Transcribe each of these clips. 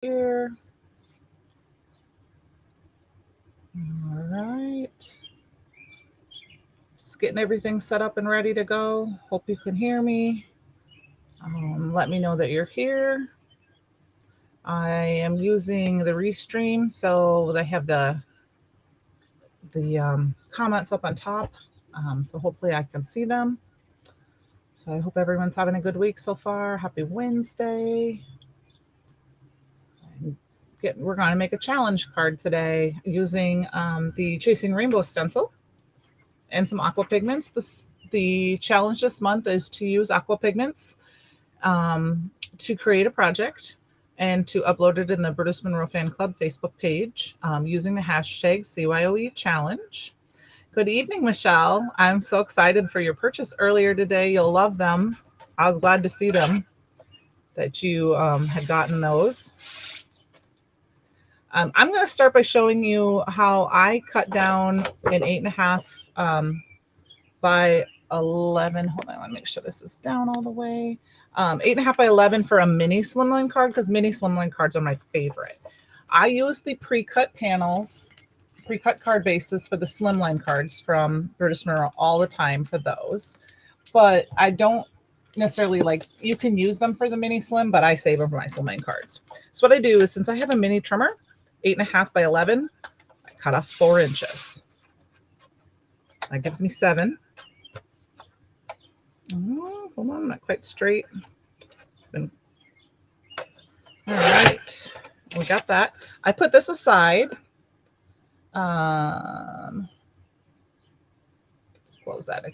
here. All right. Just getting everything set up and ready to go. Hope you can hear me. Let me know that you're here. I am using the Restream, so I have the comments up on top. So hopefully I can see them. So I hope everyone's having a good week so far. Happy Wednesday. We're going to make a challenge card today using the Chasing Rainbow stencil and some aqua pigments. The challenge this month is to use aqua pigments to create a project and to upload it in the Brutus Monroe Fan Club Facebook page using the hashtag CYOE challenge. Good evening, Michelle. I'm so excited for your purchase earlier today. You'll love them. I was glad to see them, that you had gotten those. I'm going to start by showing you how I cut down an 8.5 by 11. Hold on, I want to make sure this is down all the way. 8.5 by 11 for a mini slimline card, because mini slimline cards are my favorite. I use the pre-cut panels, pre-cut card bases for the slimline cards from Brutus Monroe all the time for those. But I don't necessarily like, you can use them for the mini slim, but I save them for my slimline cards. So what I do is, since I have a mini trimmer, 8.5 by 11, I cut off 4 inches. That gives me 7. Oh, hold on, not quite straight. All right, we got that. I put this aside. Close that.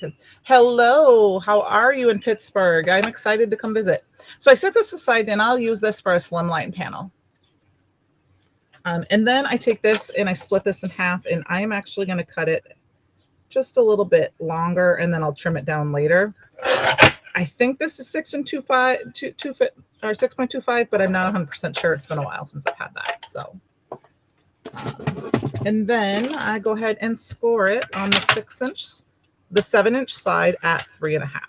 Hello, how are you in Pittsburgh? I'm excited to come visit. So I set this aside, and I'll use this for a slimline panel. And then I take this and I split this in half, and I'm actually going to cut it just a little bit longer, and then I'll trim it down later. I think this is 6.25, but I'm not 100% sure. It's been a while since I've had that. So, and then I go ahead and score it on the 7-inch side at 3.5,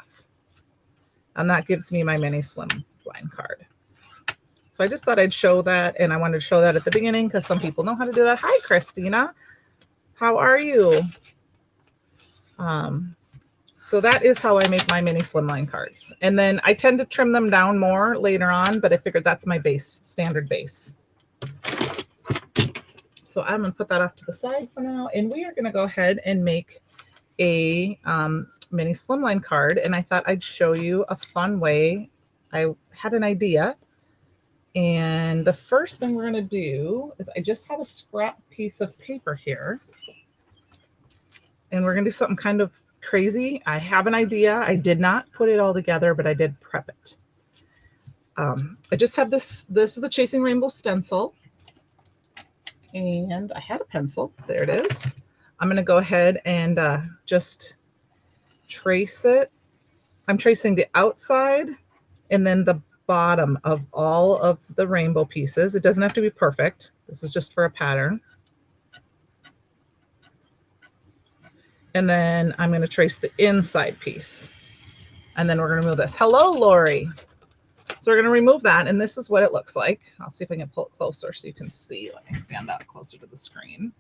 and that gives me my mini slim line card. So I just thought I'd show that, and I wanted to show that at the beginning because some people know how to do that. Hi, Christina. How are you? So that is how I make my mini slimline cards. And then I tend to trim them down more later on, but I figured that's my base, standard base. So I'm going to put that off to the side for now. And we are going to go ahead and make a mini slimline card. And I thought I'd show you a fun way. I had an idea. And the first thing we're going to do is, I just have a scrap piece of paper here. And we're going to do something kind of crazy. I have an idea. I did not put it all together, but I did prep it. I just have this. This is the Chasing Rainbow stencil. And I had a pencil. There it is. I'm going to go ahead and just trace it. I'm tracing the outside and then the bottom of all of the rainbow pieces. It doesn't have to be perfect. This is just for a pattern. And then I'm going to trace the inside piece. And then we're going to remove this. Hello, Lori. So we're going to remove that, and this is what it looks like. I'll see if I can pull it closer so you can see. Let me stand up closer to the screen.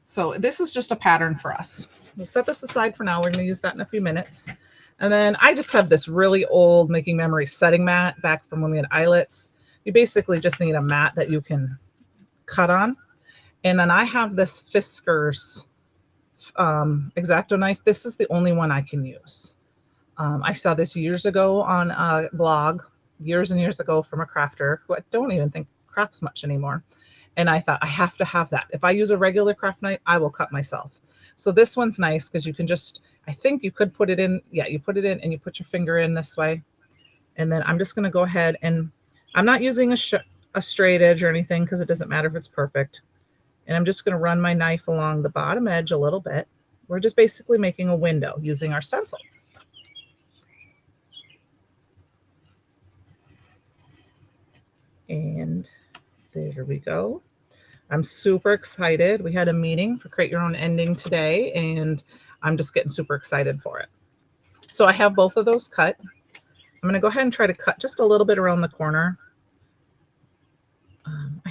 So this is just a pattern for us. We'll set this aside for now. We're going to use that in a few minutes. And then I just have this really old Making Memories setting mat back from when we had eyelets. You basically just need a mat that you can cut on. And then I have this Fiskars X-Acto knife. This is the only one I can use. I saw this years ago on a blog, years and years ago, from a crafter who I don't even think crafts much anymore. And I thought, I have to have that. If I use a regular craft knife, I will cut myself. So this one's nice because you can just, I think you could put it in. Yeah, you put it in and you put your finger in this way. And then I'm just going to go ahead, and I'm not using a straight edge or anything because it doesn't matter if it's perfect. And I'm just going to run my knife along the bottom edge a little bit. We're just basically making a window using our stencil. And there we go. I'm super excited. We had a meeting for Create Your Own Ending today, and I'm just getting super excited for it. So I have both of those cut. I'm going to go ahead and try to cut just a little bit around the corner.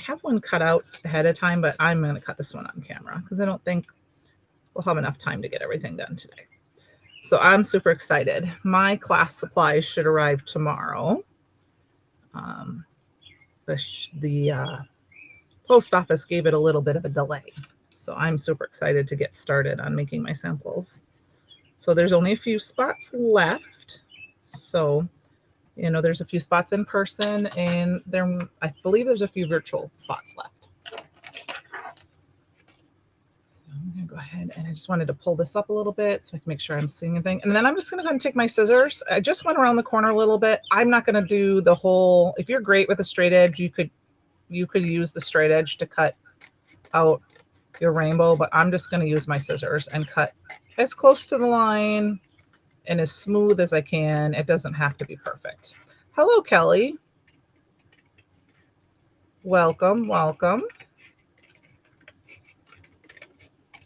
have one cut out ahead of time, but I'm going to cut this one on camera because I don't think we'll have enough time to get everything done today. So I'm super excited. My class supplies should arrive tomorrow. The post office gave it a little bit of a delay. So I'm super excited to get started on making my samples. So there's only a few spots left. So, you know, there's a few spots in person and I believe there's a few virtual spots left. I'm gonna go ahead and I just wanted to pull this up a little bit so I can make sure I'm seeing anything. And then I'm just gonna go ahead and take my scissors. I just went around the corner a little bit. I'm not gonna do the whole, if you're great with a straight edge, you could use the straight edge to cut out your rainbow, but I'm just gonna use my scissors and cut as close to the line and as smooth as I can. It doesn't have to be perfect. Hello, Kelly. Welcome, welcome.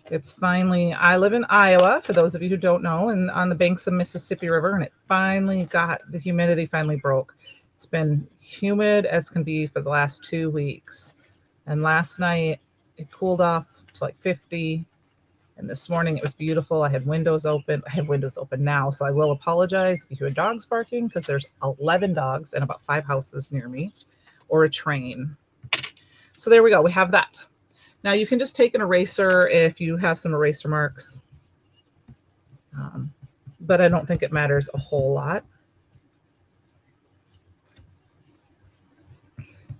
It's finally, I live in Iowa, for those of you who don't know, and on the banks of Mississippi River, and it finally got, the humidity finally broke. It's been humid as can be for the last 2 weeks. And last night it cooled off to like 50. And this morning it was beautiful. I had windows open. I have windows open now, so I will apologize if you hear dogs barking because there's 11 dogs and about 5 houses near me, or a train. So there we go. We have that. Now you can just take an eraser if you have some eraser marks, but I don't think it matters a whole lot.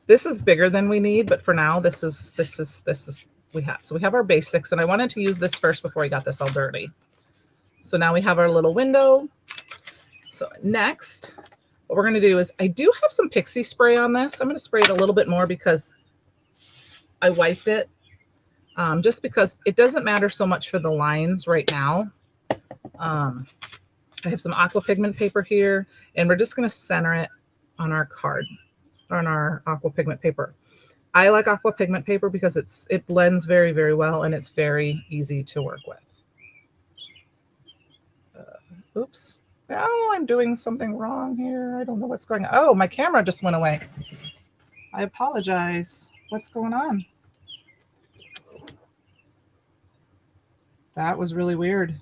This is bigger than we need, but for now, this is we have. So we have our basics, and I wanted to use this first before I got this all dirty. So now we have our little window. So next, what we're going to do is, I do have some pixie spray on this. I'm going to spray it a little bit more because I wiped it. Just because it doesn't matter so much for the lines right now. I have some aqua pigment paper here, and we're just going to center it on our card, on our aqua pigment paper. I like aqua pigment paper because it blends very, very well, and it's very easy to work with. Oops. Oh, I'm doing something wrong here. I don't know what's going on. Oh, my camera just went away. I apologize. What's going on? That was really weird.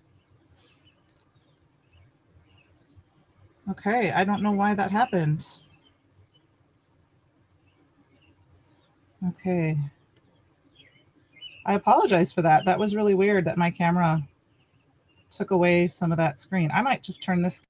Okay, I don't know why that happened. Okay. I apologize for that. That was really weird that my camera took away some of that screen. I might just turn this.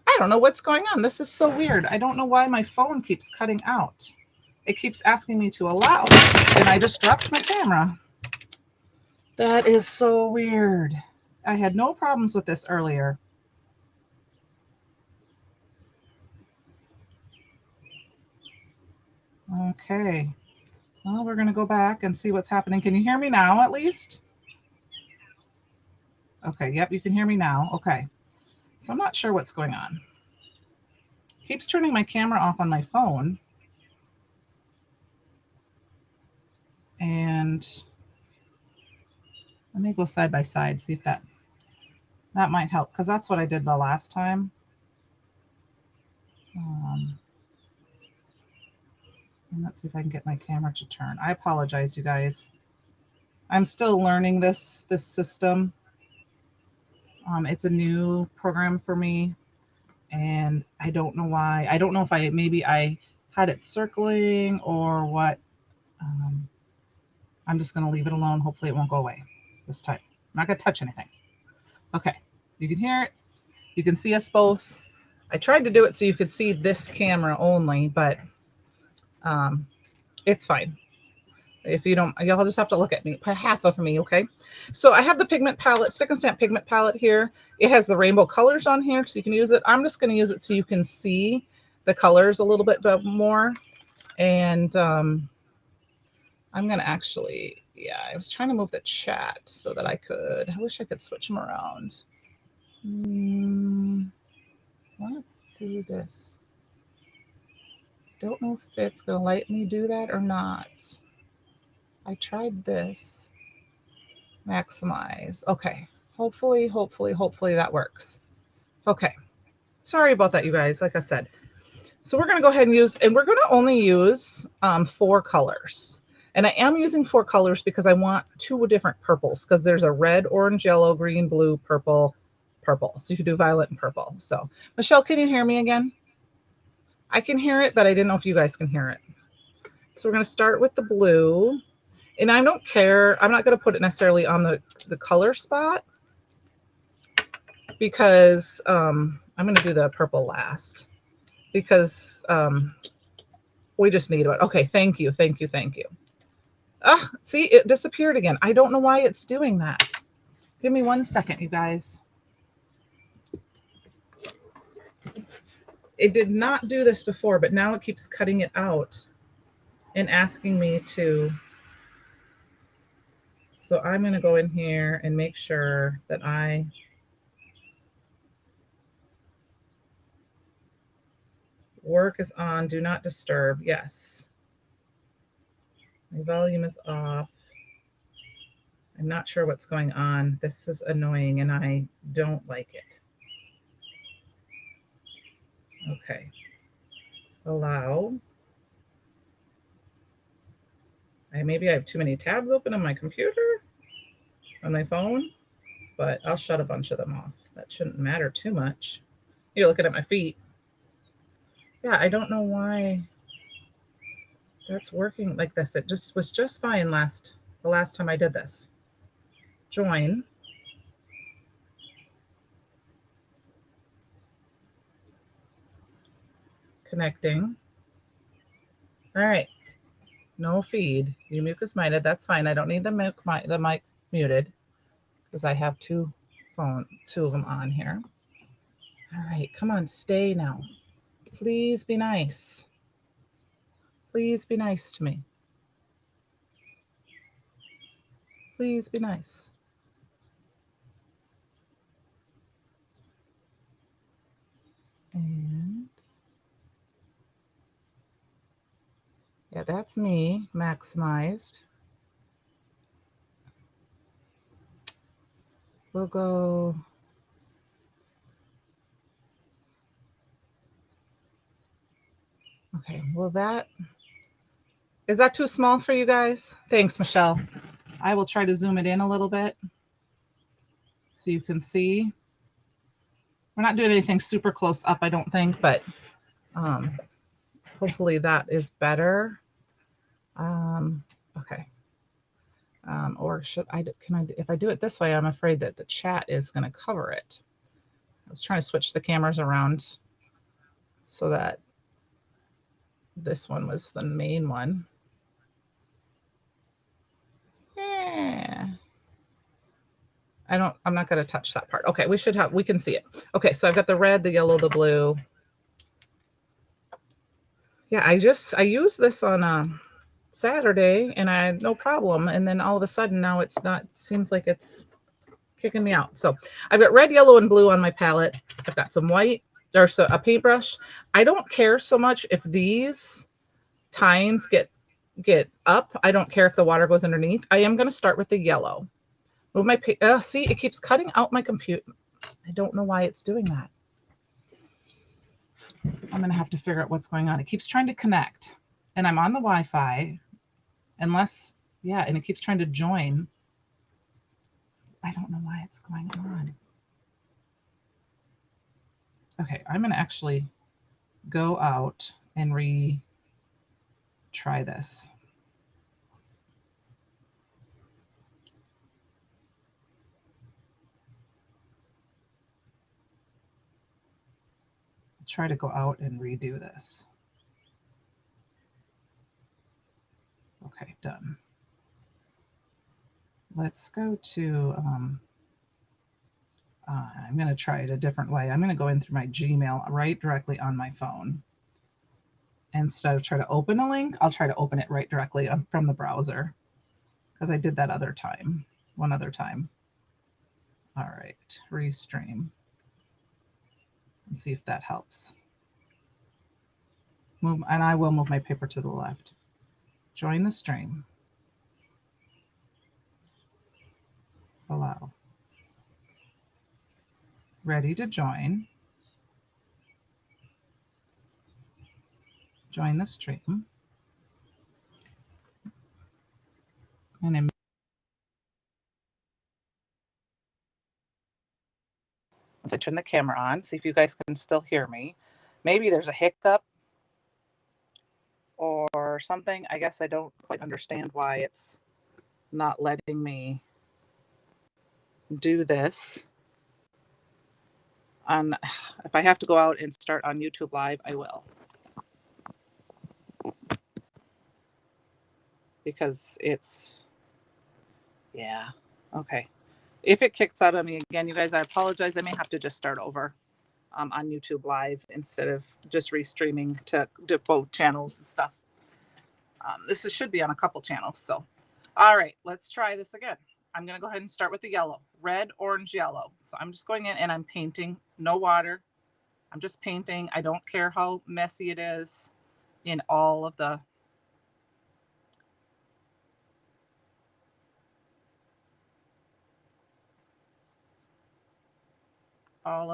I don't know what's going on. This is so weird. I don't know why my phone keeps cutting out. It keeps asking me to allow, and I just dropped my camera. That is so weird. I had no problems with this earlier. Okay. Well, we're going to go back and see what's happening. Can you hear me now at least? Okay, yep, you can hear me now. Okay. So I'm not sure what's going on. Keeps turning my camera off on my phone. And let me go side by side, see if that might help, because that's what I did the last time. And let's see if I can get my camera to turn. I apologize, you guys. I'm still learning this system. It's a new program for me, and I don't know why. I don't know if maybe I had it circling or what. I'm just going to leave it alone. Hopefully it won't go away this time. I'm not going to touch anything. Okay, you can hear it. You can see us both. I tried to do it so you could see this camera only, but it's fine. If you don't, you'll just have to look at me, half of me, okay? So I have the pigment palette, Stick and Stamp pigment palette here. It has the rainbow colors on here, so you can use it. I'm just going to use it so you can see the colors a little bit more. And I'm going to actually, yeah, I was trying to move the chat so that I wish I could switch them around. Let's do this. Don't know if it's going to let me do that or not. I tried this. Maximize. Okay. Hopefully that works. Okay. Sorry about that, you guys, like I said. So we're going to go ahead and use, and we're going to only use 4 colors. And I am using 4 colors because I want 2 different purples, because there's a red, orange, yellow, green, blue, purple, purple. So you could do violet and purple. So Michelle, can you hear me again? I can hear it, but I didn't know if you guys can hear it. So we're going to start with the blue. And I don't care. I'm not going to put it necessarily on the color spot, because I'm going to do the purple last, because we just need it. Okay, thank you. Ah, see, it disappeared again. I don't know why it's doing that. Give me 1 second, you guys. It did not do this before, but now it keeps cutting it out and asking me to. So I'm going to go in here and make sure that work is on, do not disturb. Yes. My volume is off. I'm not sure what's going on. This is annoying and I don't like it. Okay. Allow. Maybe I have too many tabs open on my computer, on my phone, but I'll shut a bunch of them off. That shouldn't matter too much. You're looking at my feet. Yeah, I don't know why that's working like this. It was just fine the last time I did this. Join. Connecting. All right. No feed. You mucus muted. That's fine. I don't need the mic muted because I have 2 of them on here. All right. Come on. Stay now. Please be nice. Please be nice to me. Please be nice. And yeah, that's me maximized. We'll go. Okay, well, is that too small for you guys? Thanks, Michelle. I will try to zoom it in a little bit so you can see. We're not doing anything super close up, I don't think, but hopefully that is better. Okay. Or if I do it this way, I'm afraid that the chat is going to cover it. I was trying to switch the cameras around so that this one was the main one. Yeah. I'm not going to touch that part. Okay, we can see it. Okay, so I've got the red, the yellow, the blue. Yeah, I used this on Saturday and I had no problem. And then all of a sudden now it's not, seems like it's kicking me out. So I've got red, yellow, and blue on my palette. I've got some white, or so a paintbrush. I don't care so much if these tines get up. I don't care if the water goes underneath. I am going to start with the yellow. Move my see, it keeps cutting out my computer. I don't know why it's doing that. I'm going to have to figure out what's going on. It keeps trying to connect, and I'm on the Wi-Fi, unless, yeah, and it keeps trying to join. I don't know why it's going on. Okay, I'm going to actually go out and retry this. try to go out and redo this. Okay, done. Let's go to, I'm going to try it a different way. I'm going to go in through my Gmail right directly on my phone. Instead of trying to open a link, I'll try to open it right directly from the browser, because I did that one other time. All right, restream. Let's see if that helps. Move, and I will move my paper to the left. Join the stream. Allow. Ready to join. Join the stream. And in once I turn the camera on, see if you guys can still hear me. Maybe there's a hiccup or something. I guess I don't quite understand why it's not letting me do this. If I have to go out and start on YouTube Live, I will. Because it's, yeah, okay. If it kicks out on me again, you guys, I apologize. I may have to just start over on YouTube Live instead of just restreaming to both channels and stuff. This should be on a couple channels. So, all right, let's try this again. I'm going to go ahead and start with the yellow. Red, orange, yellow. So I'm just going in and I'm painting. No water. I'm just painting. I don't care how messy it is in all of the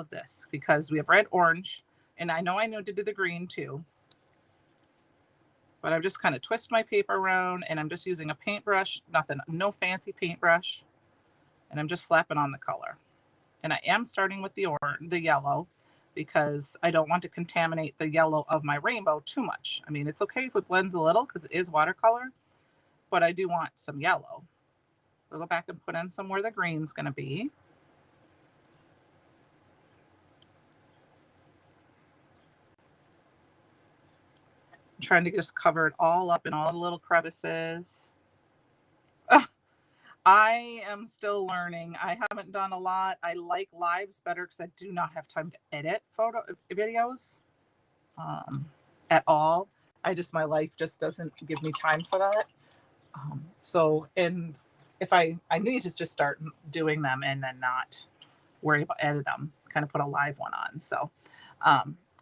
this, because we have red, orange, and I know to do the green too. But I've just kind of twist my paper around and I'm just using a paintbrush, no fancy paintbrush. And I'm just slapping on the color. And I am starting with the yellow, because I don't want to contaminate the yellow of my rainbow too much. I mean, it's okay if it blends a little because it is watercolor, but I do want some yellow. We'll go back and put in some where the green's going to be. I'm trying to just cover it all up in all the little crevices. I am still learning. I haven't done a lot. I like lives better because I do not have time to edit videos at all. My life just doesn't give me time for that. And if I need to just start doing them and then not worry about edit them, kind of put a live one on. So,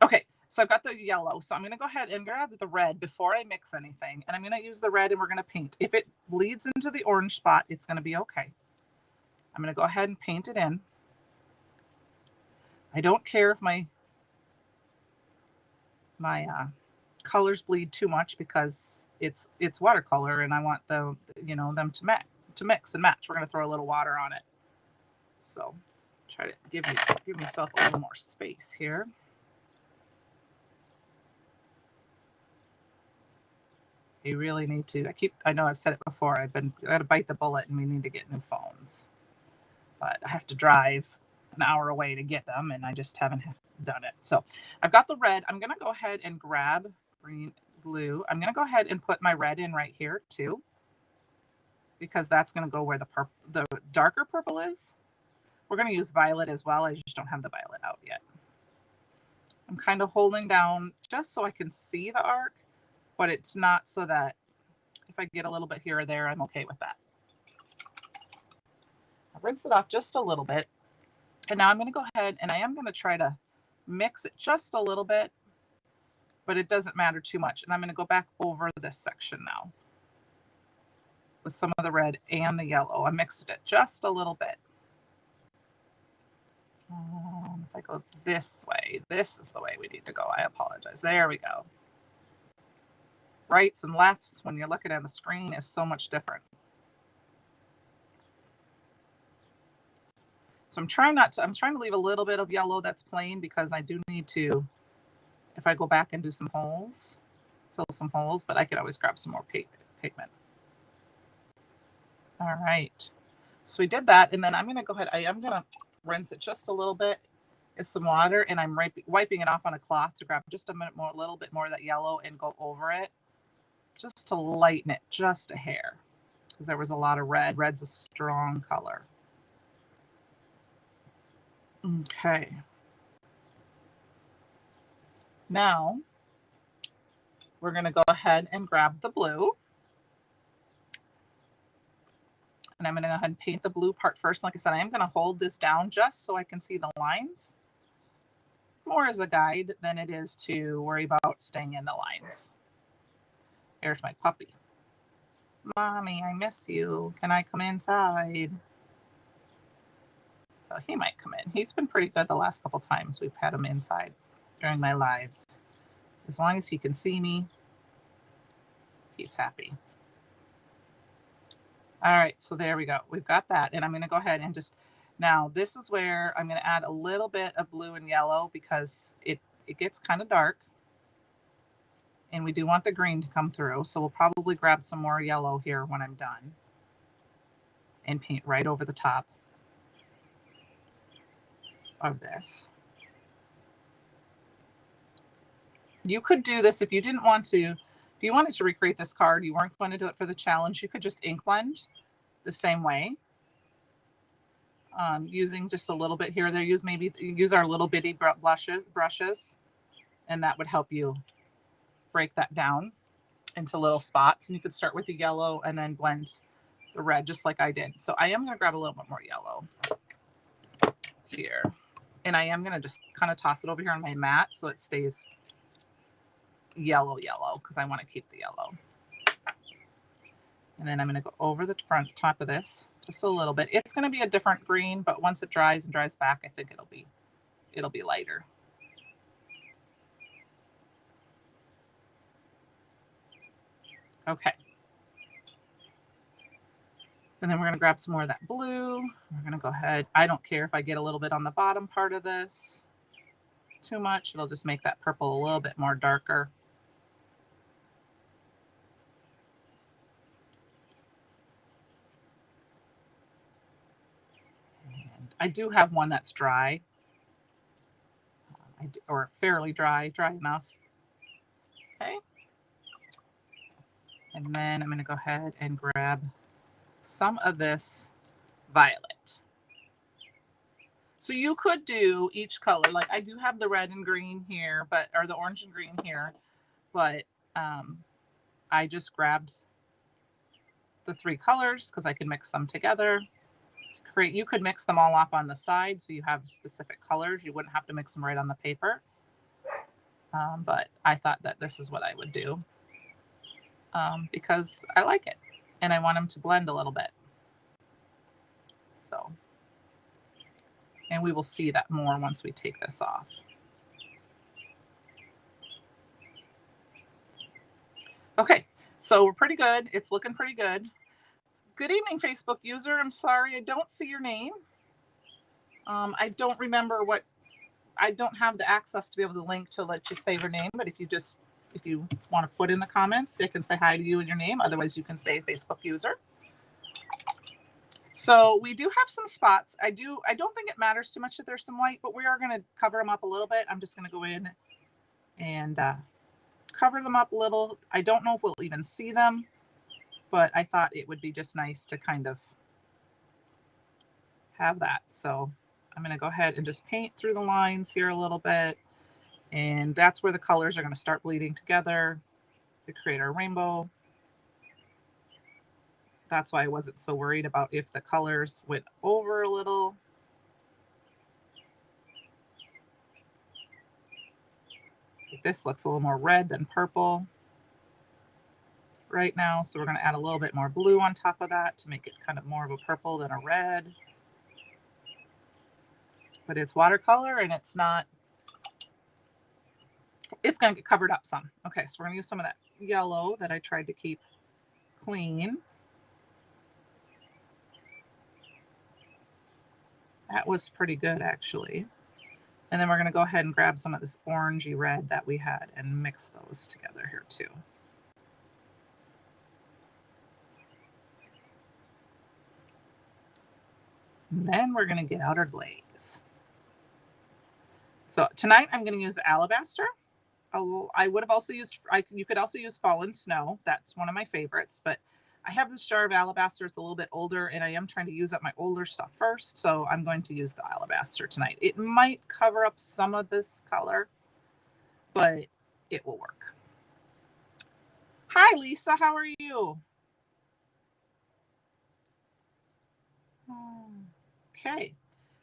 okay. So I've got the yellow. So I'm going to go ahead and grab the red before I mix anything. And I'm going to use the red and we're going to paint. If it bleeds into the orange spot, it's going to be okay. I'm going to go ahead and paint it in. I don't care if my colors bleed too much because it's watercolor and I want them to mix and match. We're going to throw a little water on it. So try to give myself a little more space here. You really need to. I know I've said it before. I got to bite the bullet and we need to get new phones. But I have to drive an hour away to get them and I just haven't done it. So I've got the red. I'm going to go ahead and grab green, blue. I'm going to go ahead and put my red in right here too, because that's going to go where the darker purple is. We're going to use violet as well. I just don't have the violet out yet. I'm kind of holding down just so I can see the arc, but it's not so that if I get a little bit here or there, I'm okay with that. I'll rinse it off just a little bit. And now I'm going to go ahead and I am going to try to mix it just a little bit, but it doesn't matter too much. And I'm going to go back over this section now with some of the red and the yellow. I mixed it just a little bit. If I go this way, this is the way we need to go. I apologize. There we go. Rights and lefts when you're looking at the screen is so much different. So I'm trying to leave a little bit of yellow that's plain because I do need to, if I go back and do some holes, fill some holes, but I could always grab some more pigment. All right. So we did that. And then I'm going to go ahead. I am going to rinse it just a little bit is some water, and I'm wiping it off on a cloth to grab just a little bit more of that yellow and go over it just to lighten it just a hair, because there was a lot of red. Red's a strong color. Okay. Now we're going to go ahead and grab the blue. And I'm going to go ahead and paint the blue part first. Like I said, I am going to hold this down just so I can see the lines, more as a guide than it is to worry about staying in the lines. There's my puppy. Mommy, I miss you. Can I come inside? So he might come in. He's been pretty good the last couple times we've had him inside during my lives. As long as he can see me, he's happy. All right, so there we go. We've got that. And I'm going to go ahead and just, now this is where I'm going to add a little bit of blue and yellow because it gets kind of dark. And we do want the green to come through. So we'll probably grab some more yellow here when I'm done and paint right over the top of this. You could do this if you didn't want to. If you wanted to recreate this card, you weren't going to do it for the challenge, you could just ink blend the same way. Using just a little bit here or there. Use our little bitty brushes, and that would help you break that down into little spots. And you could start with the yellow and then blend the red just like I did. So I am going to grab a little bit more yellow here. And I am going to just kind of toss it over here on my mat so it stays yellow because I want to keep the yellow. And then I'm going to go over the top of this just a little bit. It's going to be a different green, but once it dries and dries back, I think it'll be lighter. Okay. And then we're going to grab some more of that blue. We're going to go ahead. I don't care if I get a little bit on the bottom part of this too much. It'll just make that purple a little bit more darker. And I do have one that's dry, or fairly dry enough. Okay. And then I'm going to go ahead and grab some of this violet. So you could do each color. Like I do have the red and green here, or the orange and green here, but I just grabbed the 3 colors because I can mix them together. You could mix them all off on the side so you have specific colors. You wouldn't have to mix them right on the paper. But I thought that this is what I would do because I like it and I want them to blend a little bit. So, and we will see that more once we take this off. Okay, so we're pretty good. It's looking pretty good. Good evening, Facebook user. I'm sorry, I don't see your name. I don't remember I don't have the access to be able to link to let you say your name, but if you want to put in the comments, I can say hi to you and your name. Otherwise, you can stay a Facebook user. So we do have some spots. I don't think it matters too much that there's some white, but we are going to cover them up a little bit. I'm just going to go in and cover them up a little. I don't know if we'll even see them, but I thought it would be just nice to kind of have that. So I'm going to go ahead and just paint through the lines here a little bit. And that's where the colors are going to start bleeding together to create our rainbow. That's why I wasn't so worried about if the colors went over a little. This looks a little more red than purple right now. So we're going to add a little bit more blue on top of that to make it kind of more of a purple than a red. But it's watercolor and it's going to get covered up some. Okay, so we're going to use some of that yellow that I tried to keep clean. That was pretty good, actually. And then we're going to go ahead and grab some of this orangey red that we had and mix those together here too. And then we're going to get out our glaze. So tonight I'm going to use alabaster. I would have also used, you could also use fallen snow. That's one of my favorites, but I have this jar of alabaster. It's a little bit older and I am trying to use up my older stuff first. So I'm going to use the alabaster tonight. It might cover up some of this color, but it will work. Hi, Lisa. How are you? Okay.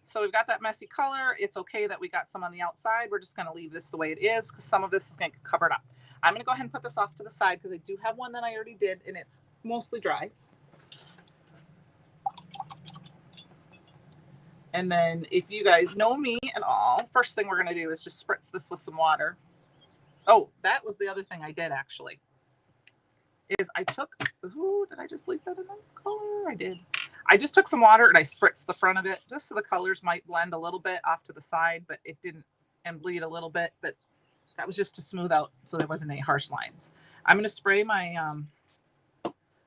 So we've got that messy color. It's okay that we got some on the outside. We're just going to leave this the way it is because some of this is going to get covered up. I'm going to go ahead and put this off to the side because I do have one that I already did and it's mostly dry. And then if you guys know me at all, first thing we're going to do is just spritz this with some water. Oh, that was the other thing I did actually. Is I took, ooh, did I just leave that in that color? I did. I just took some water and I spritzed the front of it just so the colors might blend a little bit off to the side, but it didn't, and bleed a little bit, but that was just to smooth out so there wasn't any harsh lines. I'm going to spray my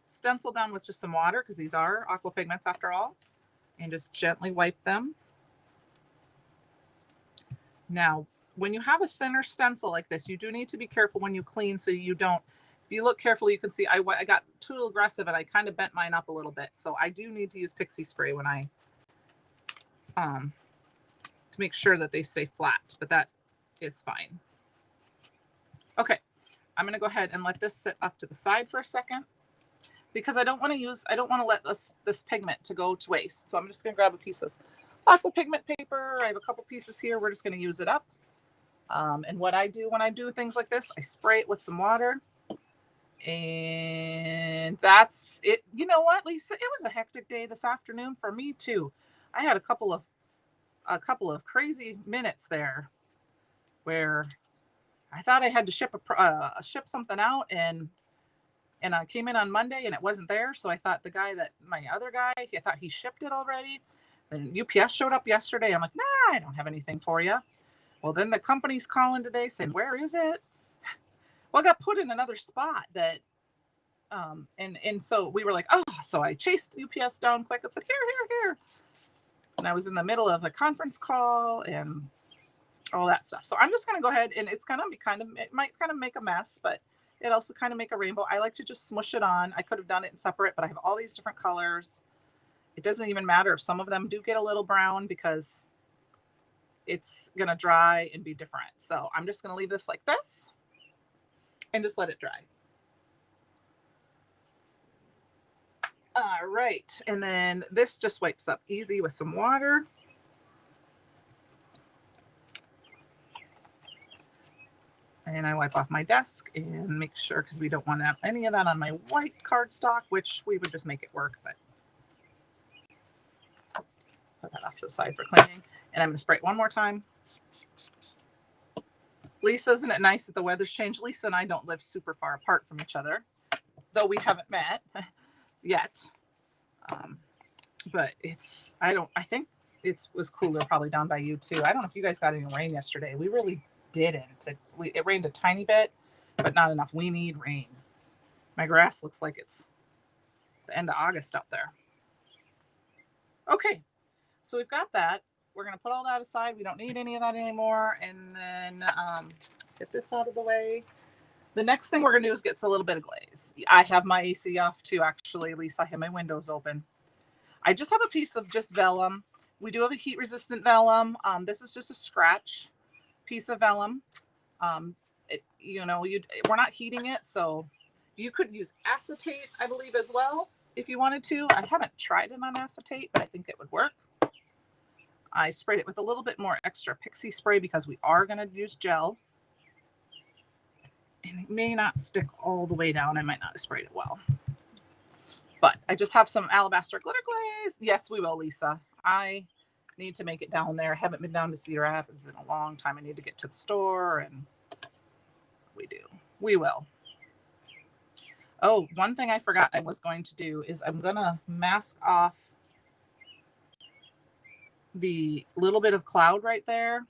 stencil down with just some water because these are aqua pigments after all, and just gently wipe them. Now, when you have a thinner stencil like this, you do need to be careful when you clean so you don't, if you look carefully, you can see I got too aggressive and I kind of bent mine up a little bit. So I do need to use pixie spray when I, to make sure that they stay flat, but that is fine. Okay, I'm going to go ahead and let this sit off to the side for a second because I don't want to let this pigment to go to waste. So I'm just going to grab a piece of aqua pigment paper. I have a couple pieces here. We're just going to use it up. And what I do when I do things like this, I spray it with some water. And that's it. You know what, Lisa? It was a hectic day this afternoon for me too. I had a couple of crazy minutes there where I thought I had to ship something out, and I came in on Monday and it wasn't there. So I thought my other guy, I thought he shipped it already. Then UPS showed up yesterday. I'm like, nah, I don't have anything for you. Well, then the company's calling today saying, where is it? Well, I got put in another spot that, and so we were like, oh, so I chased UPS down quick. It's like, here. And I was in the middle of a conference call and all that stuff. So I'm just going to go ahead, and it's going to be it might kind of make a mess, but it also kind of make a rainbow. I like to just smush it on. I could have done it in separate, but I have all these different colors. It doesn't even matter if some of them do get a little brown because it's going to dry and be different. So I'm just going to leave this like this and just let it dry. All right. And then this just wipes up easy with some water. And I wipe off my desk and make sure, because we don't want to have any of that on my white cardstock, which we would just make it work, but put that off to the side for cleaning. And I'm going to spray it one more time. Lisa, isn't it nice that the weather's changed? Lisa and I don't live super far apart from each other, though we haven't met yet. But I think it was cooler probably down by you too. I don't know if you guys got any rain yesterday. We really didn't. It rained a tiny bit, but not enough. We need rain. My grass looks like it's the end of August up there. Okay, so we've got that. We're going to put all that aside. We don't need any of that anymore. And then get this out of the way. The next thing we're going to do is get a little bit of glaze. I have my AC off too, actually. At least I have my windows open. I just have a piece of just vellum. We do have a heat resistant vellum. This is just a scratch piece of vellum. We're not heating it, so you could use acetate, I believe, as well if you wanted to. I haven't tried it on acetate, but I think it would work. I sprayed it with a little bit more extra pixie spray because we are going to use gel. And it may not stick all the way down. I might not have sprayed it well. But I just have some alabaster glitter glaze. Yes, we will, Lisa. I need to make it down there. I haven't been down to Cedar Rapids in a long time. I need to get to the store, and we do. We will. Oh, one thing I forgot I was going to do is I'm going to mask off the little bit of cloud right there.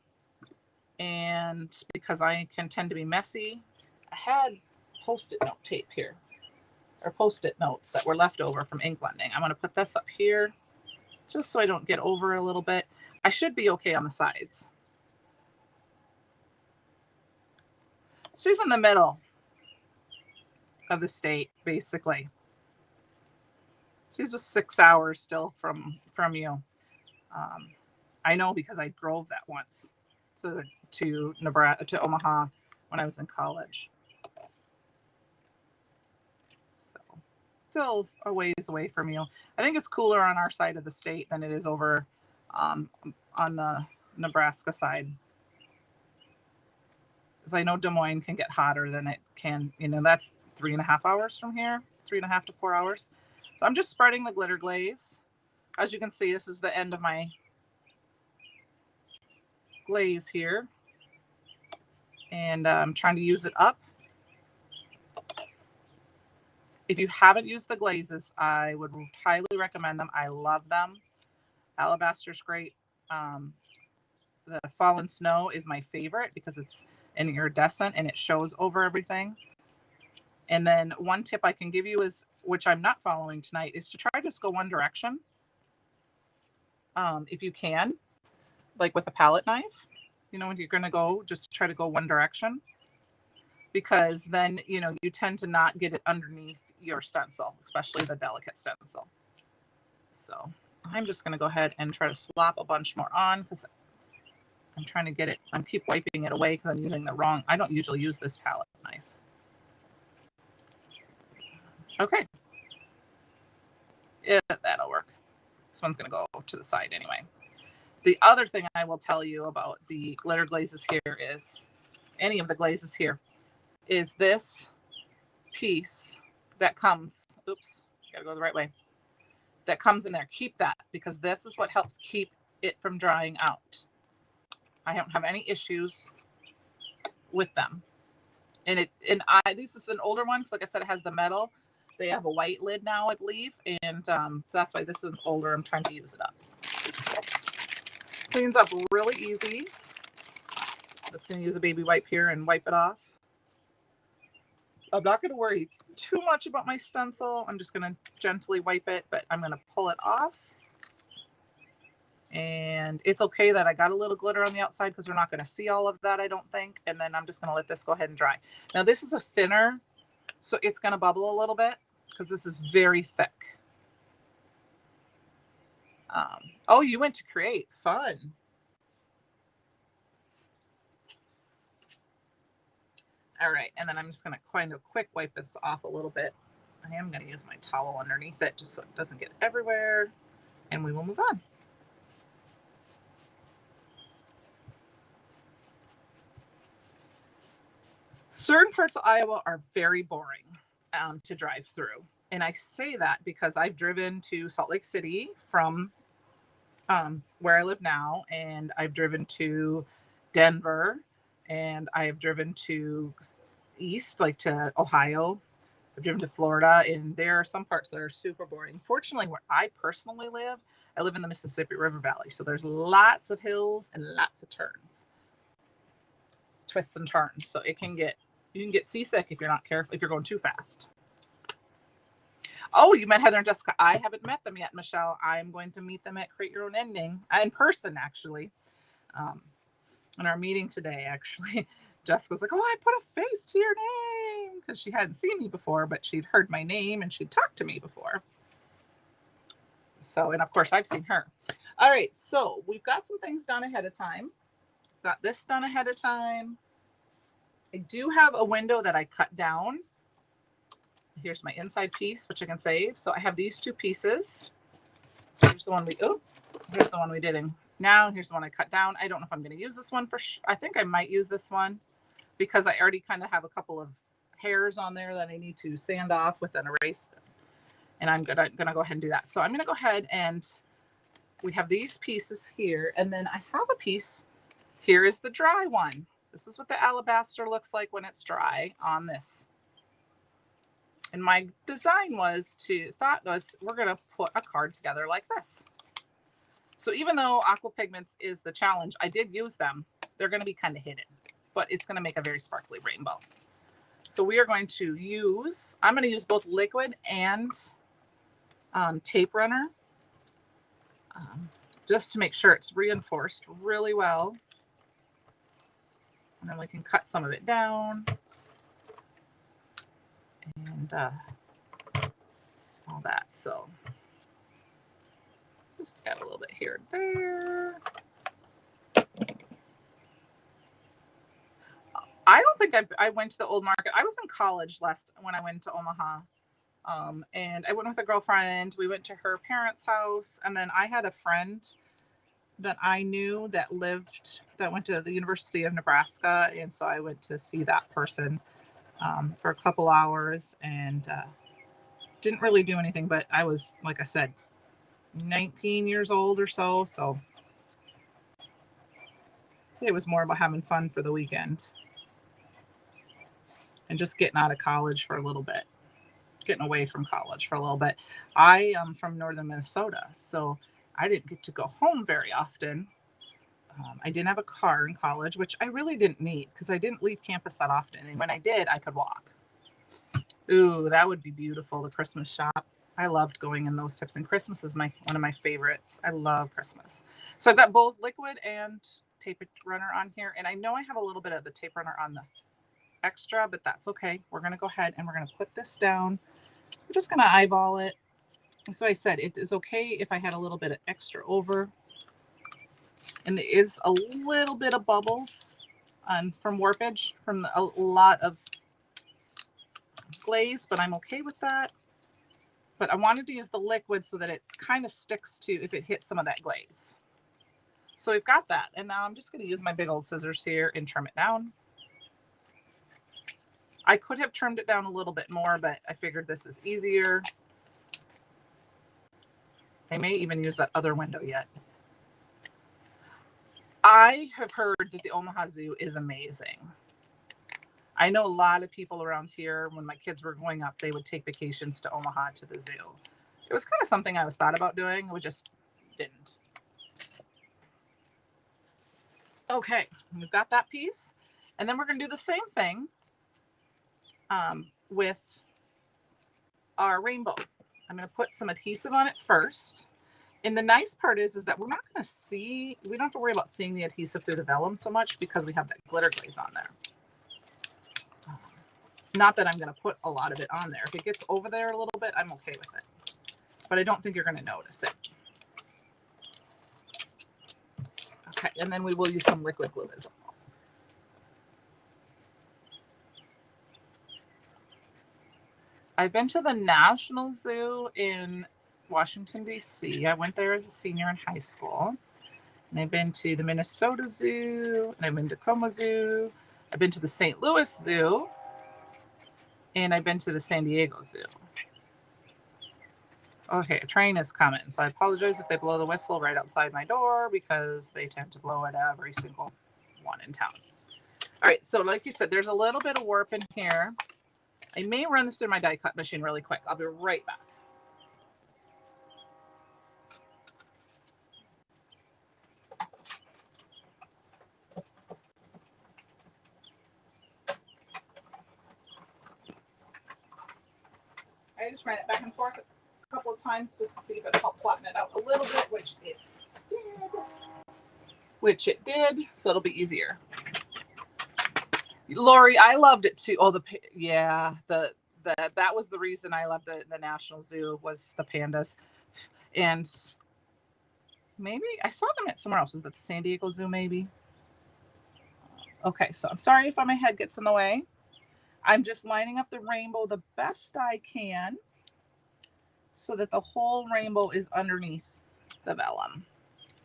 And because I can tend to be messy, I had Post-it note tape here, or Post-it notes that were left over from ink blending. I'm going to put this up here just so I don't get over a little bit. I should be okay on the sides. She's in the middle of the state, basically. She's just 6 hours still from you. I know because I drove that once to Nebraska, to Omaha when I was in college. So still a ways away from you. I think it's cooler on our side of the state than it is over on the Nebraska side. Because I know Des Moines can get hotter than it can, that's 3.5 hours from here, 3.5 to 4 hours. So I'm just spreading the glitter glaze. As you can see, this is the end of my glaze here. And I'm trying to use it up. If you haven't used the glazes, I would highly recommend them. I love them. Alabaster's great. The Fallen Snow is my favorite because it's an iridescent and it shows over everything. And then one tip I can give you is, which I'm not following tonight, is to try to just go one direction. If you can, like with a palette knife, when you're going to go, just try to go one direction. Because then, you tend to not get it underneath your stencil, especially the delicate stencil. So I'm just going to go ahead and try to slop a bunch more on because I'm trying to get it. I keep wiping it away because I'm using the wrong. I don't usually use this palette knife. Okay. Yeah, that'll work. This one's going to go to the side anyway. The other thing I will tell you about the glitter glazes here is, any of the glazes here, is this piece that comes, oops, gotta go the right way, that comes in there. Keep that, because this is what helps keep it from drying out. I don't have any issues with them. And this is an older one, because like I said, it has the metal. They have a white lid now, I believe. And so that's why this one's older. I'm trying to use it up. Cleans up really easy. Just going to use a baby wipe here and wipe it off. I'm not going to worry too much about my stencil. I'm just going to gently wipe it, but I'm going to pull it off. And it's okay that I got a little glitter on the outside because we're not going to see all of that, I don't think. And then I'm just going to let this go ahead and dry. Now this is a thinner, so it's going to bubble a little bit because this is very thick. Oh, you went to create. Fun. All right, and then I'm just going to kind of quick wipe this off a little bit. I am going to use my towel underneath it just so it doesn't get everywhere, and we will move on. Certain parts of Iowa are very boring to drive through, and I say that because I've driven to Salt Lake City from where I live now, and I've driven to Denver, and I've driven to east, like to Ohio. I've driven to Florida, and there are some parts that are super boring. Fortunately, where I personally live, I live in the Mississippi River Valley, so there's lots of hills and lots of turns, twists and turns. So you can get seasick if you're not careful, if you're going too fast. Oh, you met Heather and Jessica. I haven't met them yet, Michelle. I'm going to meet them at Create Your Own Ending in person, actually. In our meeting today, actually, Jessica was like, "Oh, I put a face to your name," because she hadn't seen me before, but she'd heard my name and she'd talked to me before. So, and of course, I've seen her. All right, so we've got some things done ahead of time. Got this done ahead of time. I do have a window that I cut down. Here's my inside piece, which I can save. So I have these two pieces. Here's the one here's the one we did in now. Here's the one I cut down. I don't know if I'm going to use this one I think I might use this one because I already kind of have a couple of hairs on there that I need to sand off with an eraser. And I'm gonna go ahead and do that. So I'm going to go ahead, and we have these pieces here. And then I have a piece. Here is the dry one. This is what the alabaster looks like when it's dry on this. And my design was we're going to put a card together like this. So even though aqua pigments is the challenge, I did use them. They're going to be kind of hidden, but it's going to make a very sparkly rainbow. So we are going to I'm going to use both liquid and tape runner just to make sure it's reinforced really well. And then we can cut some of it down. and all that. So just add a little bit here and there. I don't think I went to the old market. I was in college when I went to Omaha. And I went with a girlfriend. We went to her parents' house, and then I had a friend that I knew that went to the University of Nebraska, and so I went to see that person for a couple hours, and didn't really do anything. But I was, like I said, 19 years old or so, so it was more about having fun for the weekend and just getting out of college for a little bit. Getting away from college for a little bit. I am from northern Minnesota, so I didn't get to go home very often. I didn't have a car in college, which I really didn't need because I didn't leave campus that often. And when I did, I could walk. Ooh, that would be beautiful, the Christmas shop. I loved going in those types. And Christmas is one of my favorites. I love Christmas. So I've got both liquid and tape runner on here. And I know I have a little bit of the tape runner on the extra, but that's okay. We're going to go ahead and we're going to put this down. We're just going to eyeball it. So I said it is okay if I had a little bit of extra over. And there is a little bit of bubbles from warpage from a lot of glaze, but I'm okay with that. But I wanted to use the liquid so that it kind of sticks to if it hits some of that glaze. So we've got that. And now I'm just going to use my big old scissors here and trim it down. I could have trimmed it down a little bit more, but I figured this is easier. I may even use that other window yet. I have heard that the Omaha Zoo is amazing. I know a lot of people around here, when my kids were growing up, they would take vacations to Omaha to the zoo. It was kind of something I was thought about doing. We just didn't. Okay, we've got that piece. And then we're going to do the same thing with our rainbow. I'm going to put some adhesive on it first. And the nice part is that we're not going to see, we don't have to worry about seeing the adhesive through the vellum so much because we have that glitter glaze on there. Not that I'm going to put a lot of it on there. If it gets over there a little bit, I'm okay with it. But I don't think you're going to notice it. Okay, and then we will use some liquid glue as well. I've been to the National Zoo in Washington, D.C. I went there as a senior in high school. And I've been to the Minnesota Zoo, and I've been to Como Zoo. I've been to the St. Louis Zoo, and I've been to the San Diego Zoo. Okay, a train is coming, so I apologize if they blow the whistle right outside my door because they tend to blow it every single one in town. All right, so like you said, there's a little bit of warp in here. I may run this through my die cut machine really quick. I'll be right back. I just ran it back and forth a couple of times just to see if it helped flatten it out a little bit, which it did, so it'll be easier. Lori, I loved it too. Oh, that was the reason I loved the National Zoo was the pandas. And maybe I saw them at somewhere else. Is that the San Diego Zoo maybe? Okay, so I'm sorry if my head gets in the way. I'm just lining up the rainbow the best I can so that the whole rainbow is underneath the vellum.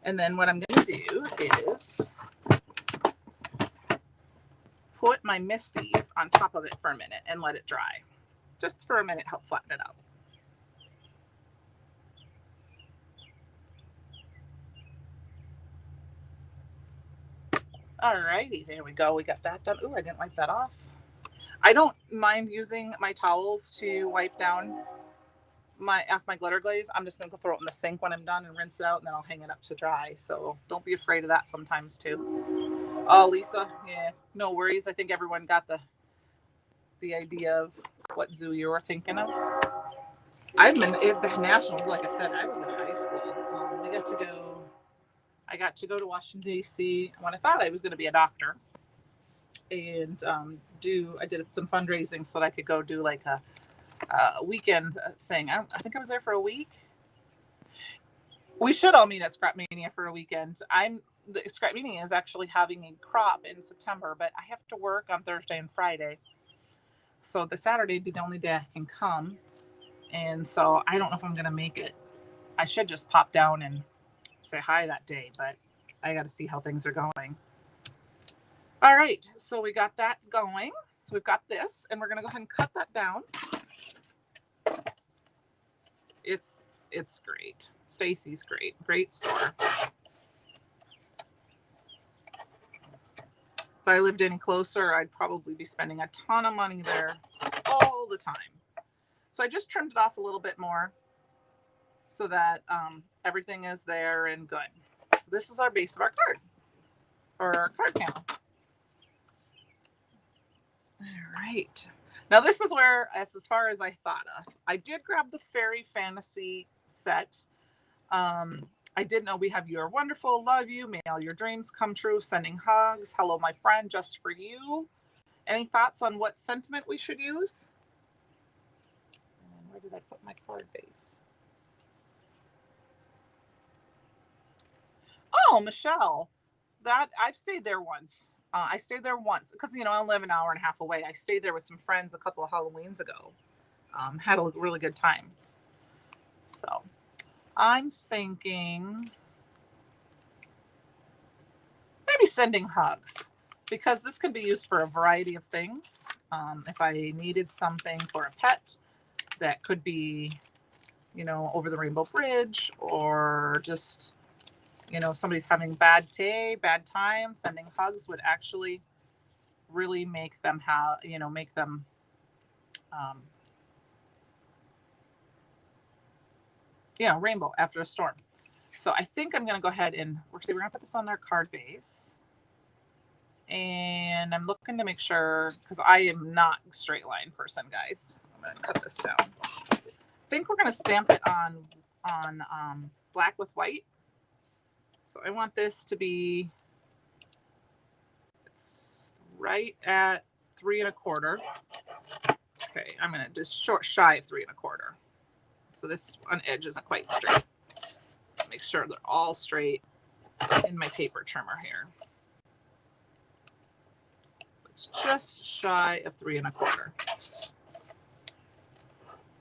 And then what I'm going to do is put my Misties on top of it for a minute and let it dry. Just for a minute, help flatten it out. All righty, there we go. We got that done. Ooh, I didn't wipe that off. I don't mind using my towels to wipe down my glitter glaze. I'm just going to throw it in the sink when I'm done and rinse it out, and then I'll hang it up to dry. So don't be afraid of that sometimes too. Oh, Lisa, yeah, no worries. I think everyone got the idea of what zoo you were thinking of. I've been at the Nationals, like I said, I was in high school. I got to go to Washington, D.C. when I thought I was going to be a doctor. and I did some fundraising so that I could go do like a weekend thing. I think I was there for a week. We should all meet at Scrap Mania for a weekend. The Scrap Mania is actually having a crop in September, but I have to work on Thursday and Friday. So the Saturday would be the only day I can come. And so I don't know if I'm going to make it. I should just pop down and say hi that day, but I got to see how things are going. All right. So we got that going. So we've got this, and we're going to go ahead and cut that down. It's great. Stacy's great. Great store. If I lived any closer, I'd probably be spending a ton of money there all the time. So I just trimmed it off a little bit more so that everything is there and good. So this is our base of our card, or our card panel. All right. Now this is where, as far as I thought of, I did grab the Fairy Fantasy set. I did know we have You're Wonderful, Love You, May All Your Dreams Come True, Sending Hugs, Hello My Friend, Just For You. Any thoughts on what sentiment we should use? And where did I put my card base? Oh, Michelle, that I've stayed there once. I stayed there once because, I live an hour and a half away. I stayed there with some friends a couple of Halloweens ago. Had a really good time. So I'm thinking maybe Sending Hugs, because this could be used for a variety of things. If I needed something for a pet, that could be, over the Rainbow Bridge, or just, somebody's having bad time, Sending Hugs would actually really make them rainbow after a storm. So I think I'm going to go ahead and we're going to put this on our card base. And I'm looking to make sure, because I am not a straight line person, guys. I'm going to cut this down. I think we're going to stamp it on black with white. So I want this to be, it's right at 3 1/4. Okay, I'm going to just shy of 3 1/4. So this on edge isn't quite straight. Make sure they're all straight in my paper trimmer here. It's just shy of 3 1/4.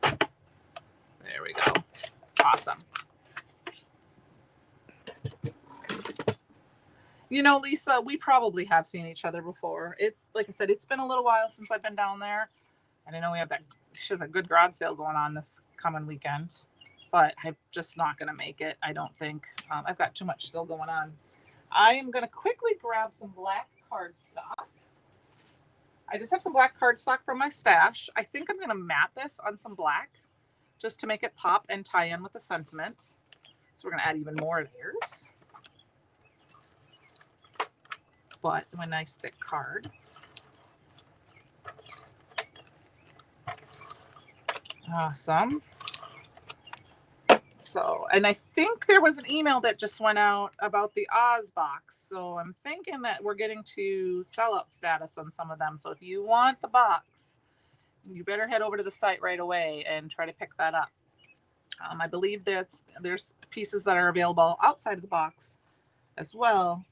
There we go. Awesome. Lisa, we probably have seen each other before. It's like I said, it's been a little while since I've been down there. And I know she has a good garage sale going on this coming weekend, but I'm just not going to make it. I don't think. I've got too much still going on. I am going to quickly grab some black cardstock. I just have some black cardstock from my stash. I think I'm going to mat this on some black just to make it pop and tie in with the sentiment. So we're going to add even more layers. But a nice thick card. Awesome. So, and I think there was an email that just went out about the Oz box. So I'm thinking that we're getting to sellout status on some of them. So if you want the box, you better head over to the site right away and try to pick that up. I believe there's pieces that are available outside of the box as well,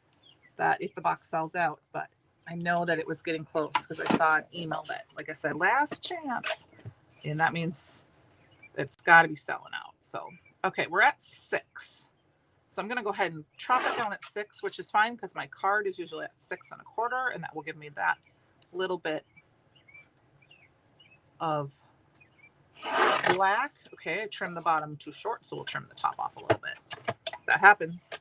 that if the box sells out, but I know that it was getting close because I saw an email that, like I said, last chance, and that means it's got to be selling out. So, okay, we're at 6. So I'm going to go ahead and chop it down at 6, which is fine because my card is usually at 6 1/4, and that will give me that little bit of black. Okay, I trimmed the bottom too short, so we'll trim the top off a little bit. That happens.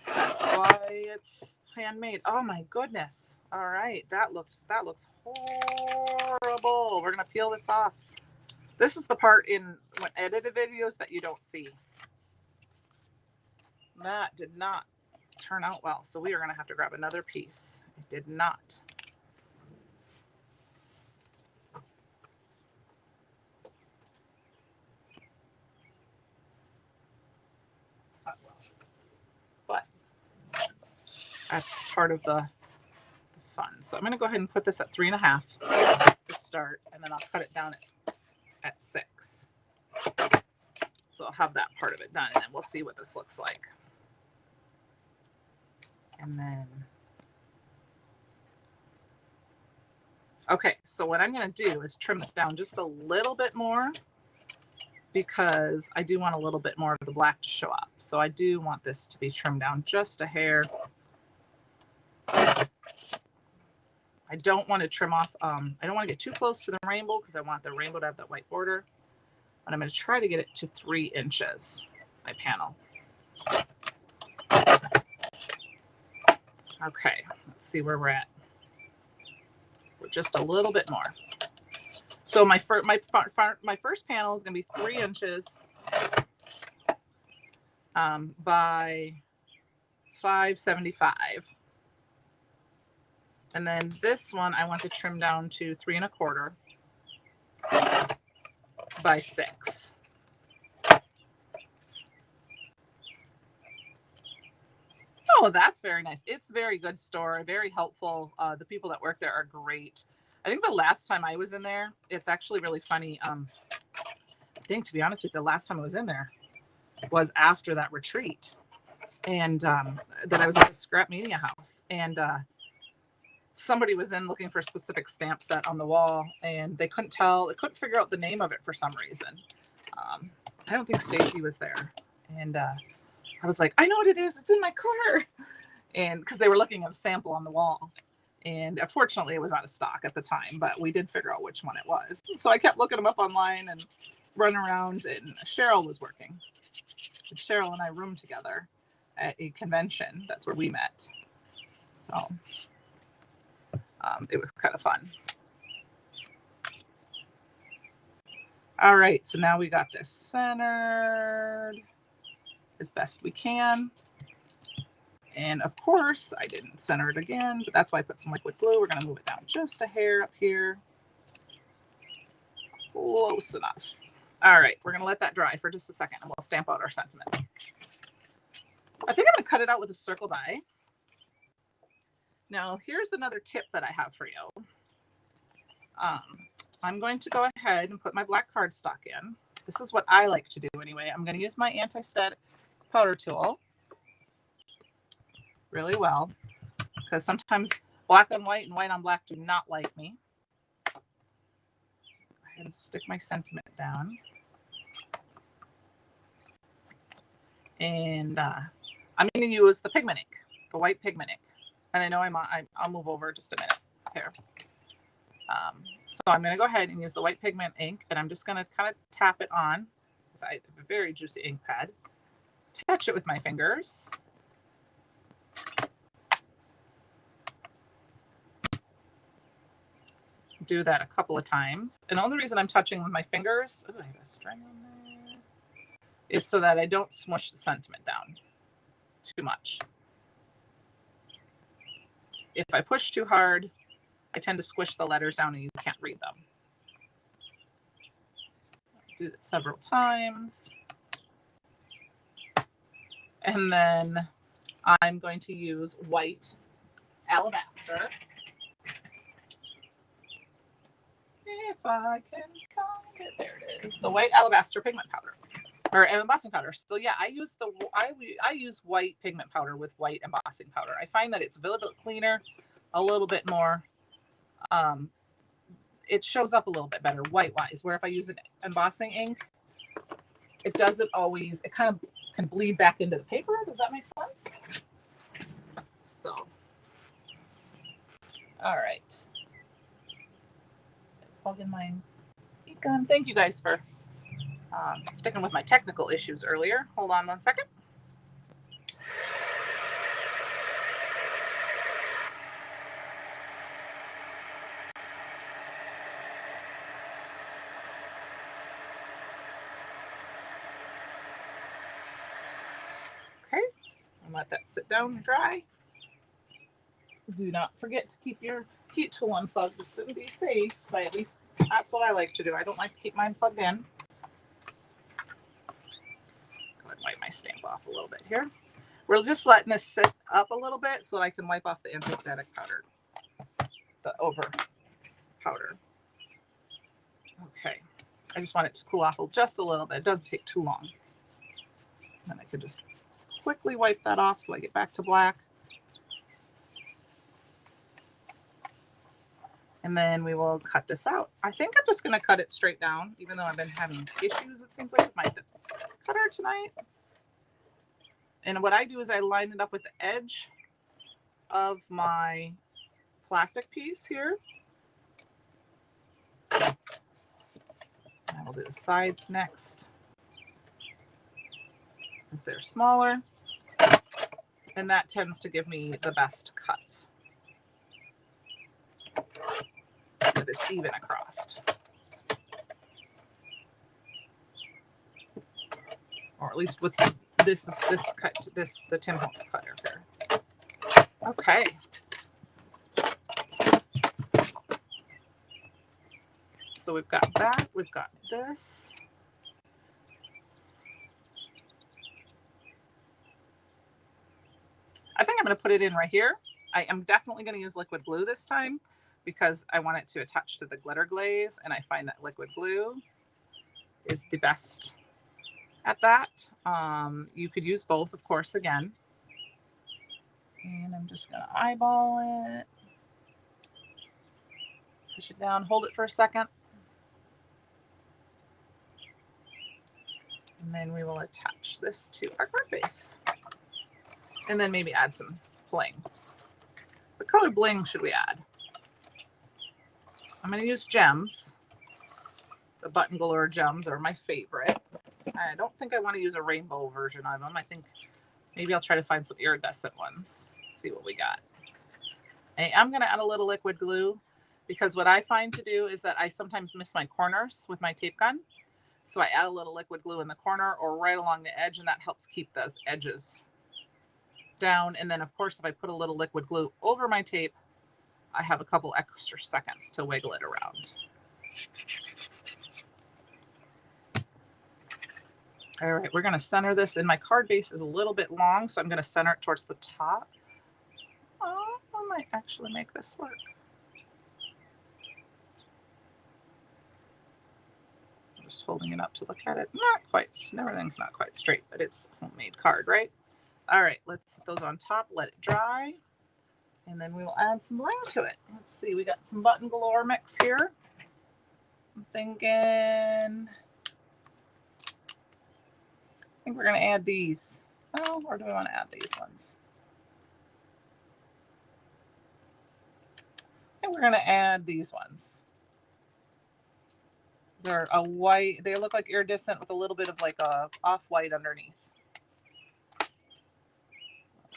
That's why it's handmade. Oh my goodness. All right, that looks horrible. We're gonna peel this off. This is the part in when edited videos that you don't see. That did not turn out well, so we are gonna have to grab another piece. It did not. But That's part of the fun. So I'm going to go ahead and put this at 3.5 to start, and then I'll cut it down at 6. So I'll have that part of it done, and then we'll see what this looks like. And then, okay, so what I'm going to do is trim this down just a little bit more, because I do want a little bit more of the black to show up. So I do want this to be trimmed down just a hair. I don't want to trim off, I don't want to get too close to the rainbow because I want the rainbow to have that white border. But I'm going to try to get it to 3 inches, my panel. Okay, let's see where we're at. We're just a little bit more. So my first panel is going to be 3 inches by 5.75. And then this one I want to trim down to 3.25 by 6. Oh, that's very nice. It's a very good store, very helpful. The people that work there are great. I think the last time I was in there, it's actually really funny. I think, to be honest with you, the last time I was in there was after that retreat. And that I was at the Scrap Media House. And somebody was in looking for a specific stamp set on the wall, and they couldn't figure out the name of it for some reason. I don't think Stacey was there. And I was like, I know what it is. It's in my car. And because they were looking at a sample on the wall. And unfortunately, it was out of stock at the time, but we did figure out which one it was. And so I kept looking them up online and running around, and Cheryl was working. And Cheryl and I roomed together at a convention. That's where we met. So it was kind of fun. All right, so now we got this centered as best we can. And of course, I didn't center it again, but that's why I put some liquid glue. We're going to move it down just a hair up here. Close enough. All right, we're going to let that dry for just a second, and we'll stamp out our sentiment. I think I'm going to cut it out with a circle die. Now, here's another tip that I have for you. I'm going to go ahead and put my black cardstock in. This is what I like to do anyway. I'm going to use my anti-static powder tool really well, because sometimes black on white and white on black do not like me. Go ahead and stick my sentiment down. And I'm going to use the pigment ink, the white pigment ink. And I know I'll move over just a minute here. So I'm going to go ahead and use the white pigment ink, and I'm just going to kind of tap it on, because I have a very juicy ink pad. Touch it with my fingers. Do that a couple of times. And the only reason I'm touching with my fingers, I have a string on there, is so that I don't smush the sentiment down too much. If I push too hard, I tend to squish the letters down and you can't read them. Do that several times. And then I'm going to use white alabaster. If I can find it, there it is. The white alabaster pigment powder, or embossing powder. So yeah, I use white pigment powder with white embossing powder. I find that it's a little bit cleaner, a little bit more. It shows up a little bit better white-wise. Where if I use an embossing ink, it doesn't always. It kind of can bleed back into the paper. Does that make sense? So, all right. Plug in my heat gun. Thank you guys for sticking with my technical issues earlier. Hold on one second. Okay, and let that sit down and dry. Do not forget to keep your heat tool unplugged just to be safe, but at least that's what I like to do. I don't like to keep mine plugged in. Go ahead and wipe my stamp off a little bit here. We're just letting this sit up a little bit so that I can wipe off the anti-static powder, the over powder. Okay. I just want it to cool off just a little bit. It doesn't take too long. Then I can just quickly wipe that off so I get back to black. And then we will cut this out. I think I'm just going to cut it straight down, even though I've been having issues, it seems like, with my cutter tonight. And what I do is I line it up with the edge of my plastic piece here. And I will do the sides next, because they're smaller. And that tends to give me the best cut. That it's even across. Or at least with this cut, the Tim Holtz cutter here. Okay. So we've got that, we've got this. I think I'm going to put it in right here. I am definitely going to use liquid glue this time because I want it to attach to the glitter glaze, and I find that liquid glue is the best at that. You could use both, of course, again. And I'm just going to eyeball it. Push it down, hold it for a second. And then we will attach this to our card base. And then maybe add some bling. What color bling should we add? I'm going to use gems. The Button Galore gems are my favorite. I don't think I want to use a rainbow version of them. I think maybe I'll try to find some iridescent ones. See what we got. I'm going to add a little liquid glue because what I find to do is that I sometimes miss my corners with my tape gun. So I add a little liquid glue in the corner or right along the edge, and that helps keep those edges down. And then, of course, if I put a little liquid glue over my tape, I have a couple extra seconds to wiggle it around. All right, we're going to center this, and my card base is a little bit long, so I'm going to center it towards the top. Oh, I might actually make this work. I'm just holding it up to look at it. Not quite, everything's not quite straight, but it's a homemade card, right? All right, let's set those on top, let it dry, and then we will add some bling to it. Let's see, we got some Button Galore mix here. I'm thinking, I think we're going to add these. Oh, or do we want to add these ones? I think we're going to add these ones. They're a white, they look like iridescent with a little bit of like a off-white underneath.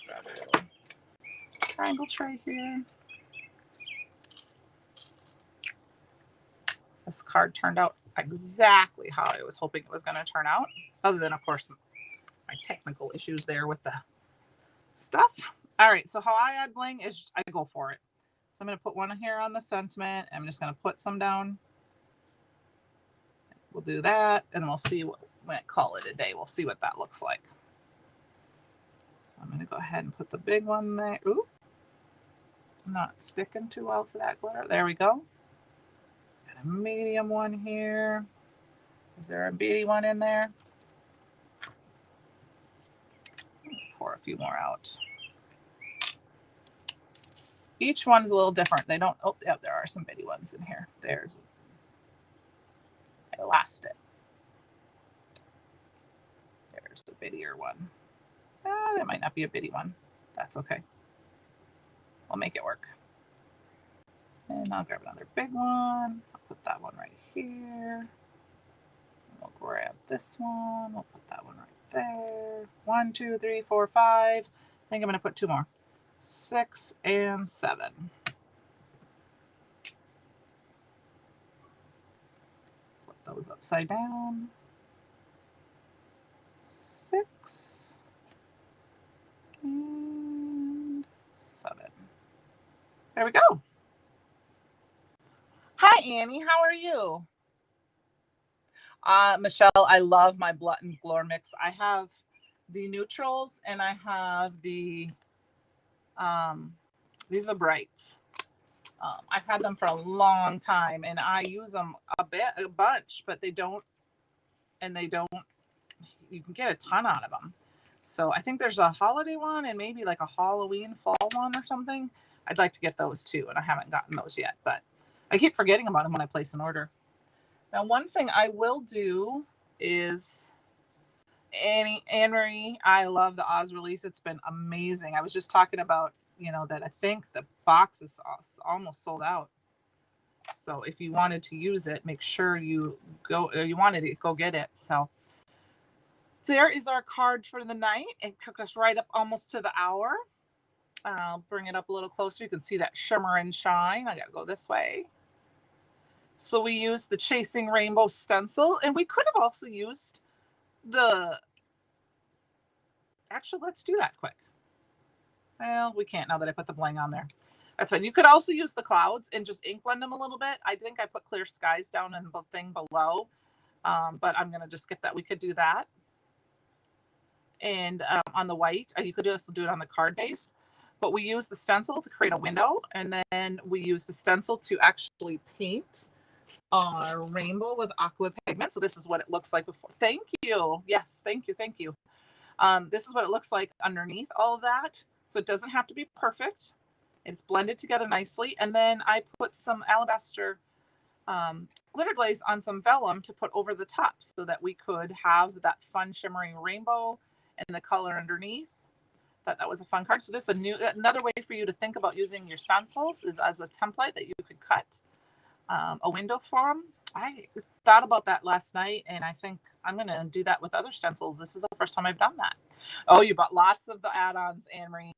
Grab a little triangle tray here. This card turned out exactly how I was hoping it was going to turn out, other than, of course, my technical issues there with the stuff. All right, so how I add bling is I go for it. So I'm going to put one here on the sentiment. I'm just going to put some down. We'll do that, and we'll see what, when call it a day. We'll see what that looks like. So I'm going to go ahead and put the big one there. Ooh, not sticking too well to that glitter. There we go. Got a medium one here. Is there a bitty one in there? Pour a few more out. Each one's a little different. They don't, oh, yeah, there are some bitty ones in here. There's, I lost it. There's the bittier one. That might not be a bitty one. That's okay. I'll make it work. And I'll grab another big one. I'll put that one right here. We'll grab this one. We'll put that one right there. 1, 2, 3, 4, 5. I think I'm going to put 2 more. 6 and 7. Flip those upside down. 6 and 7. There we go. Hi, Annie. How are you? Michelle, I love my Button Galore mix. I have the neutrals, and I have the, these are the brights. I've had them for a long time, and I use them a bunch, but they don't, you can get a ton out of them. So I think there's a holiday one and maybe like a Halloween fall one or something. I'd like to get those too, and I haven't gotten those yet, but I keep forgetting about them when I place an order. Now, one thing I will do is, Anne-Marie, I love the Oz release. It's been amazing. I was just talking about, that I think the box is almost sold out. So if you wanted to use it, make sure you wanted it, go get it. So there is our card for the night. It took us right up almost to the hour. I'll bring it up a little closer. You can see that shimmer and shine. I got to go this way. So we used the Chasing Rainbow stencil, and we could have also used actually, let's do that quick. Well, we can't now that I put the bling on there. That's fine. You could also use the clouds and just ink blend them a little bit. I think I put clear skies down in the thing below, but I'm going to just skip that. We could do that. And on the white, you could also do it on the card base. But we use the stencil to create a window, and then we use the stencil to actually paint our rainbow with aqua pigment. So this is what it looks like before. Thank you. Yes, thank you. This is what it looks like underneath all of that. So it doesn't have to be perfect. It's blended together nicely. And then I put some alabaster glitter glaze on some vellum to put over the top so that we could have that fun shimmering rainbow and the color underneath. Thought that was a fun card. So this is another way for you to think about using your stencils is as a template that you could cut a window from. I thought about that last night, and I think I'm going to do that with other stencils. This is the first time I've done that. Oh, you bought lots of the add-ons, Anne-Marie.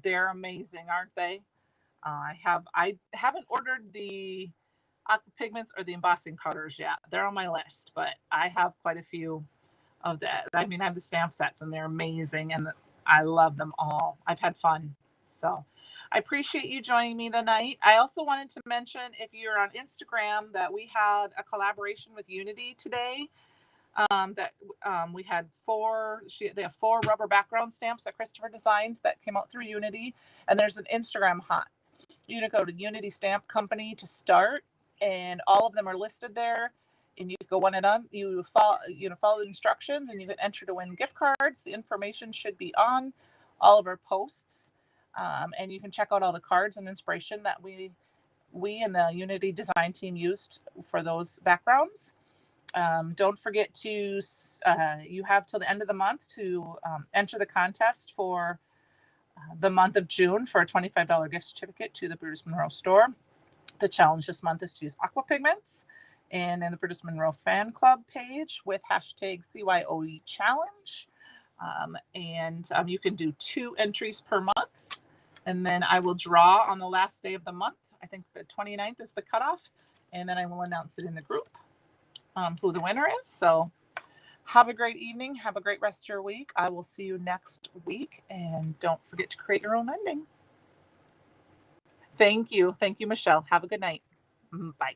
They're amazing, aren't they? I haven't ordered the aqua pigments or the embossing powders yet. They're on my list, but I have quite a few of that. I mean, I have the stamp sets, and they're amazing, and I love them all. I've had fun. So I appreciate you joining me tonight. I also wanted to mention, if you're on Instagram, that we had a collaboration with Unity today. We had they have 4 rubber background stamps that Christopher designed that came out through Unity. And there's an Instagram hunt. You can go to Unity Stamp Company to start, and all of them are listed there. And you go one and on. You follow the instructions, and you can enter to win gift cards. The information should be on all of our posts, and you can check out all the cards and inspiration that we and the Unity design team used for those backgrounds. Don't forget to you have till the end of the month to enter the contest for the month of June for a $25 gift certificate to the Brutus Monroe store. The challenge this month is to use aqua pigments. And in the Brutus Monroe fan club page with hashtag CYOE challenge. And you can do 2 entries per month. And then I will draw on the last day of the month. I think the 29th is the cutoff. And then I will announce it in the group who the winner is. So have a great evening. Have a great rest of your week. I will see you next week. And don't forget to create your own ending. Thank you. Thank you, Michelle. Have a good night. Bye.